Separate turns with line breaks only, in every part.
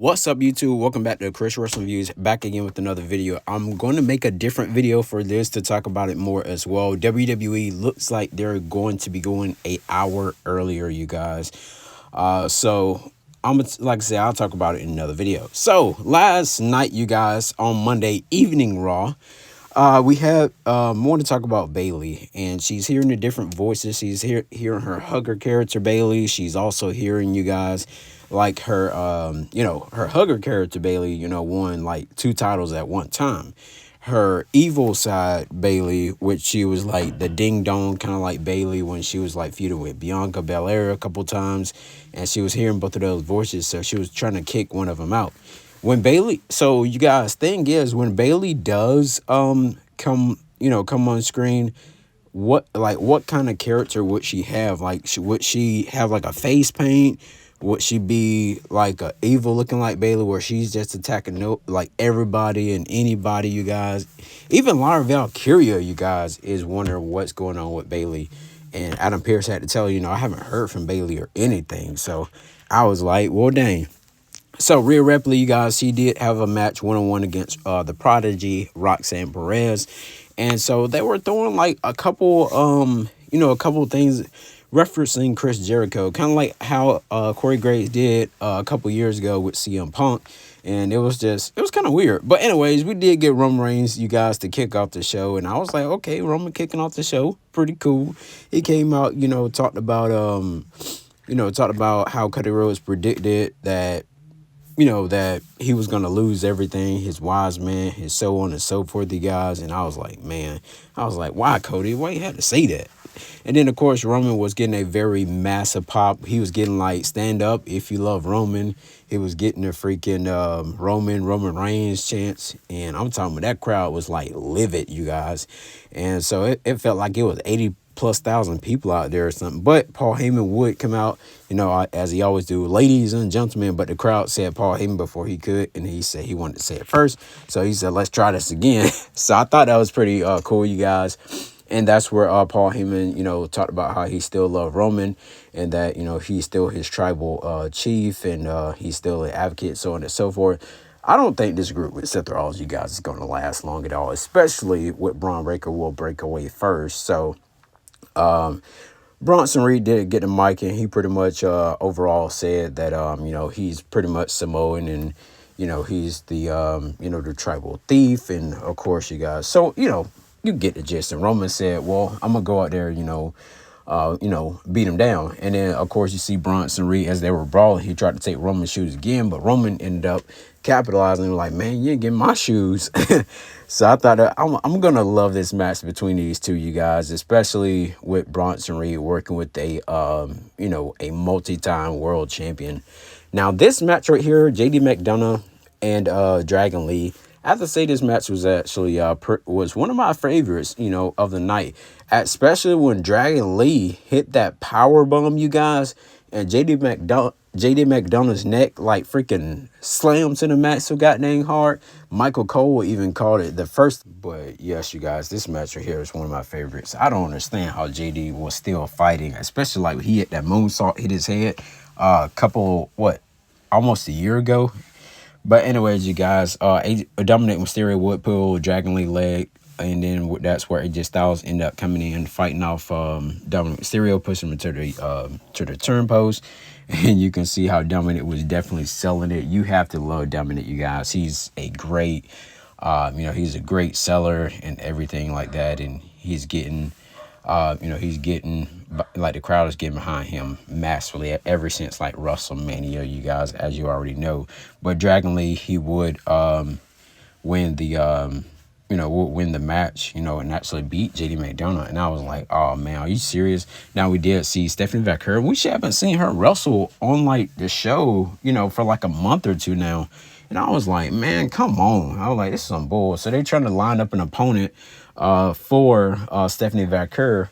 What's up, YouTube? Welcome back to Chris Wrestling Views, back again with another video. I'm going to make a different video for this to talk about it more as well. WWE looks like they're going to be going an hour earlier, you guys. So like I said, I'll talk about it in another video. So last night, you guys, on Monday Evening Raw, we had more to talk about Bayley, and she's hearing the different voices. She's hearing her hugger character Bayley. She's also hearing, you guys, like her her hugger character Bayley, won like 2 titles at one time. Her evil side Bayley, which she was like the ding dong kind of like Bayley when she was like feuding with Bianca Belair a couple times, and she was hearing both of those voices, so she was trying to kick one of them out. When Bayley, so you guys, thing is, when Bayley does come on screen, what kind of character would she have? Like, would she have like a face paint? Would she be like a evil looking like Bayley, where she's just attacking like everybody and anybody, you guys? Even Lara Valkyria, you guys, is wondering what's going on with Bayley. And Adam Pearce had to tell her, I haven't heard from Bayley or anything. So I was like, well, dang. So Rhea Ripley, you guys, she did have a match one-on-one against the Prodigy, Roxanne Perez. And so they were throwing like a couple things referencing Chris Jericho, kind of like how Corey Graves did a couple years ago with CM Punk. And it was kind of weird. But anyways, we did get Roman Reigns, you guys, to kick off the show. And I was like, okay, Roman kicking off the show, pretty cool. He came out, talked about how Cody Rhodes predicted that that he was going to lose everything, his wise man, his so on and so forth, you guys. And I was like, why, Cody? Why you had to say that? And then, of course, Roman was getting a very massive pop. He was getting like, stand up if you love Roman. He was getting a freaking Roman Reigns chants. And I'm talking about that crowd was like livid, you guys. And so it felt like it was 80,000+ people out there or something. But Paul Heyman would come out, as he always do, ladies and gentlemen. But the crowd said Paul Heyman before he could, and he said he wanted to say it first. So he said, let's try this again. So I thought that was pretty cool, you guys. And that's where Paul Heyman, talked about how he still loved Roman, and that, he's still his tribal chief, and he's still an advocate, so on and so forth. I don't think this group with Seth Rollins, you guys, is going to last long at all, especially with Braun Breaker will break away first. So Bronson Reed did get the mic, and he pretty much overall said that he's pretty much Samoan, and he's the the tribal thief, and of course, you guys, so you get the gist. And Roman said, well, I'm gonna go out there, beat him down. And then, of course, you see Bronson Reed, as they were brawling, he tried to take Roman's shoes again, but Roman ended up capitalizing, like, man, you ain't getting my shoes. So I thought I'm gonna love this match between these two, you guys, especially with Bronson Reed working with a a multi-time world champion. Now this match right here, JD McDonough and Dragon Lee, I have to say this match was actually was one of my favorites, of the night, especially when Dragon Lee hit that power bomb, you guys, and JD McDonough's neck like freaking slammed to the mat so goddamn hard. Michael Cole even called it the first. But yes, you guys, this match right here is one of my favorites. I don't understand how JD was still fighting, especially like he hit that moonsault, hit his head almost a year ago. But anyways, you guys, Dominic Mysterio would pull Dragon Lee leg, and then that's where AJ Styles ended up coming in, fighting off Dominic Mysterio, pushing him to the turn post. And you can see how Dominic was definitely selling it. You have to love Dominic, you guys. He's a great, he's a great seller and everything like that. And he's getting, like the crowd is getting behind him massively ever since like WrestleMania, you guys, as you already know. But Dragon Lee, he would win the match, and actually beat JD McDonough. And I was like, oh man, are you serious? Now we did see Stephanie Vaquer. We haven't seen her wrestle on like the show, for like a month or two now. And I was like, man, come on. I was like, this is some bull. So they're trying to line up an opponent for Stephanie Vaquer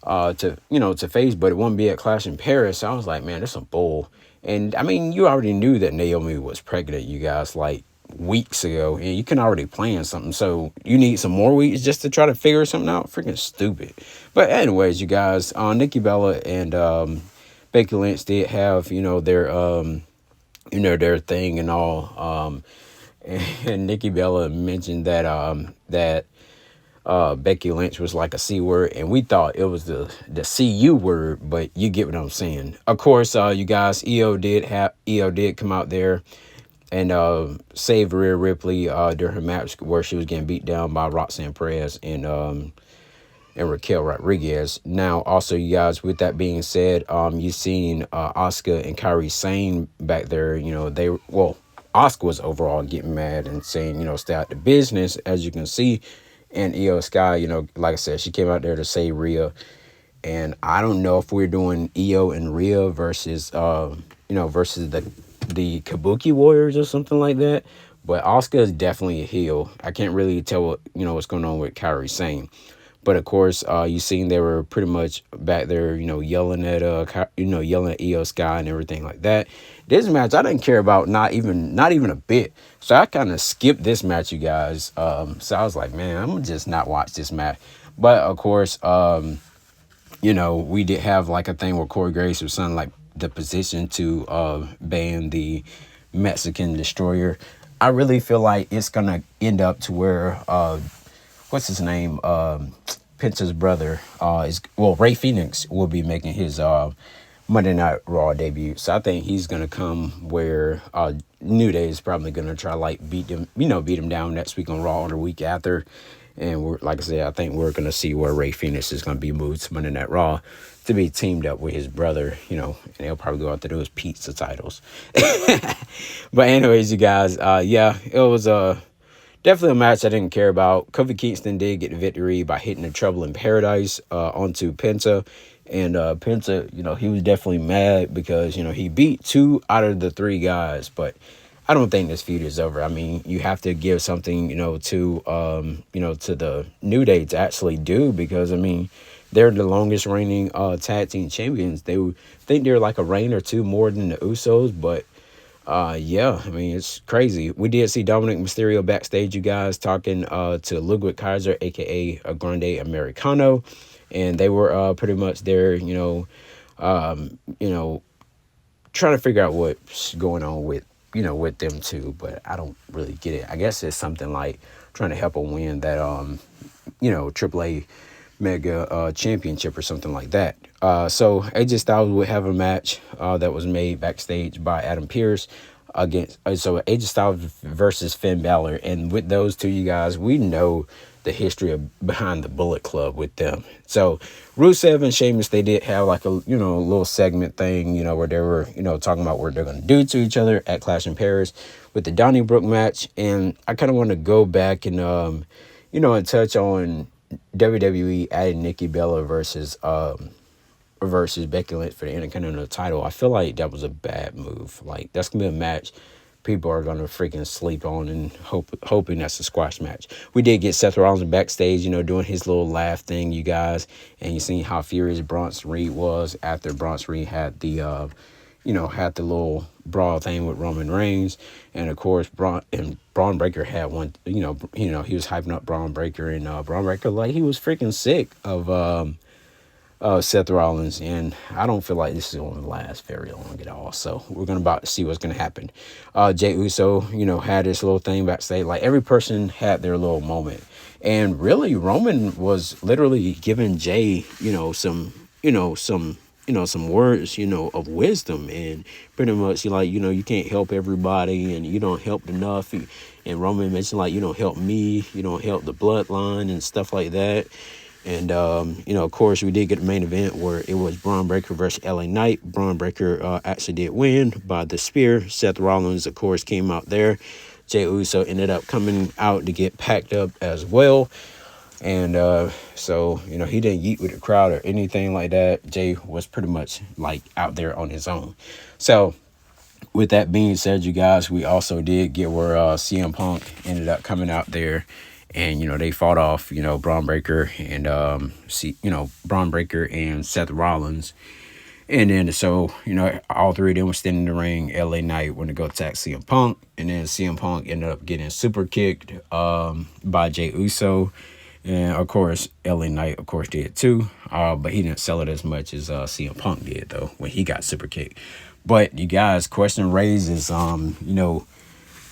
to face, but it wouldn't be at Clash in Paris. So I was like, man, this is some bull. And I mean, you already knew that Naomi was pregnant, you guys, like weeks ago, and you can already plan something. So you need some more weeks just to try to figure something out? Freaking stupid. But anyways, you guys, Nikki Bella and Becky Lynch did have, their thing and all. And Nikki Bella mentioned that Becky Lynch was like a C word, and we thought it was the CU word, but you get what I'm saying. Of course, you guys, EO did come out there and save Rhea Ripley during her match where she was getting beat down by Roxanne Perez and Raquel Rodriguez. Now, also, you guys, with that being said, you seen Asuka and Kairi Sane back there. Asuka was overall getting mad and saying, stay out the business, as you can see. And Io Sky, like I said, she came out there to save Rhea. And I don't know if we're doing Io and Rhea versus versus the Kabuki Warriors or something like that. But Asuka is definitely a heel. I can't really tell what's going on with Kairi Sane. But of course, you seen they were pretty much back there, yelling at yelling at Io Sky and everything like that. This match I didn't care about, not even a bit. So I kind of skipped this match, you guys. So I was like, man, I'm gonna just not watch this match. But of course, we did have like a thing where Corey Graves was on like the position to ban the Mexican Destroyer. I really feel like it's gonna end up to where what's his name? Penta's brother Ray Phoenix will be making his Monday Night Raw debut. So I think he's gonna come where New Day is probably gonna try like beat him down next week on Raw or the week after. And like I said, I think we're gonna see where Ray Phoenix is gonna be moved to Monday Night Raw to be teamed up with his brother, and they'll probably go out to those pizza titles. But anyways, you guys, it was definitely a match I didn't care about. Kofi Kingston did get the victory by hitting the Trouble in Paradise onto Penta. And Penta, he was definitely mad because, he beat 2 out of the 3 guys. But I don't think this feud is over. I mean, you have to give something, to the New Day to actually do. Because, I mean, they're the longest reigning tag team champions. They would think they're like a reign or 2 more than the Usos. But I mean, it's crazy. We did see Dominic Mysterio backstage, you guys, talking to Ludwig Kaiser, aka a Grande Americano, and they were pretty much there, trying to figure out what's going on with with them too. But I don't really get it. I guess it's something like trying to help them win that AAA Mega Championship or something like that. So AJ Styles would have a match that was made backstage by Adam Pearce against so AJ Styles versus Finn Balor. And with those two, you guys, we know the history behind the Bullet Club with them. So Rusev and Sheamus, they did have like a little segment thing, where they were talking about what they're gonna do to each other at Clash in Paris with the Donnybrook match. And I kind of want to go back and and touch on WWE adding Nikki Bella versus Becky Lynch for the Intercontinental title. I feel like that was a bad move. Like, that's gonna be a match people are gonna freaking sleep on and hoping that's a squash match. We did get Seth Rollins backstage, doing his little laugh thing, you guys, and you seen how furious Bronson Reed was after Bronson Reed had the had the little brawl thing with Roman Reigns. And of course Braun Breaker had one, he was hyping up Braun Breaker, and Braun Breaker, like, he was freaking sick of Seth Rollins, and I don't feel like this is going to last very long at all. So we're about to see what's going to happen. Jey Uso, had this little thing backstage. Like, every person had their little moment, and really Roman was literally giving Jey, some words, of wisdom, and pretty much you can't help everybody, and you don't help enough. And Roman mentioned, like, you don't help me, you don't help the bloodline and stuff like that. And, of course, we did get the main event where it was Braun Breaker versus LA Knight. Braun Breaker actually did win by the spear. Seth Rollins, of course, came out there. Jey Uso ended up coming out to get packed up as well. And so, he didn't yeet with the crowd or anything like that. Jey was pretty much like out there on his own. So with that being said, you guys, we also did get where CM Punk ended up coming out there. And, they fought off, Braun Breaker and, Braun Breaker and Seth Rollins. And then, so, all 3 of them were standing in the ring. LA Knight went to go attack CM Punk. And then CM Punk ended up getting super kicked by Jey Uso. And, of course, LA Knight, of course, did too. But he didn't sell it as much as CM Punk did, though, when he got super kicked. But you guys, question raises, you know,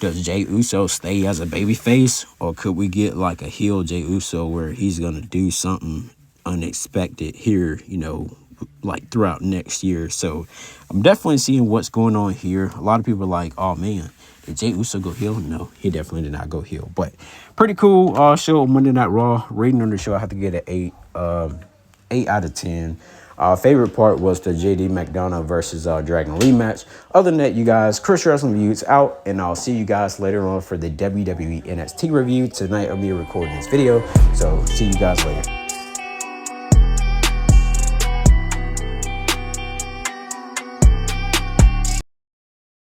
does Jey Uso stay as a babyface, or could we get like a heel Jey Uso where he's gonna do something unexpected here, you know, like throughout next year? So I'm definitely seeing what's going on here. A lot of people are like, oh man, did Jey Uso go heel? No, he definitely did not go heel. But pretty cool show on Monday Night Raw. Rating on the show, I have to get an 8 out of 10. Favorite part was the JD McDonough versus Dragon Lee match. Other than that, you guys, Chris Wrestling Reviews out, and I'll see you guys later on for the WWE NXT review. Tonight I'll be recording this video, so see you guys later.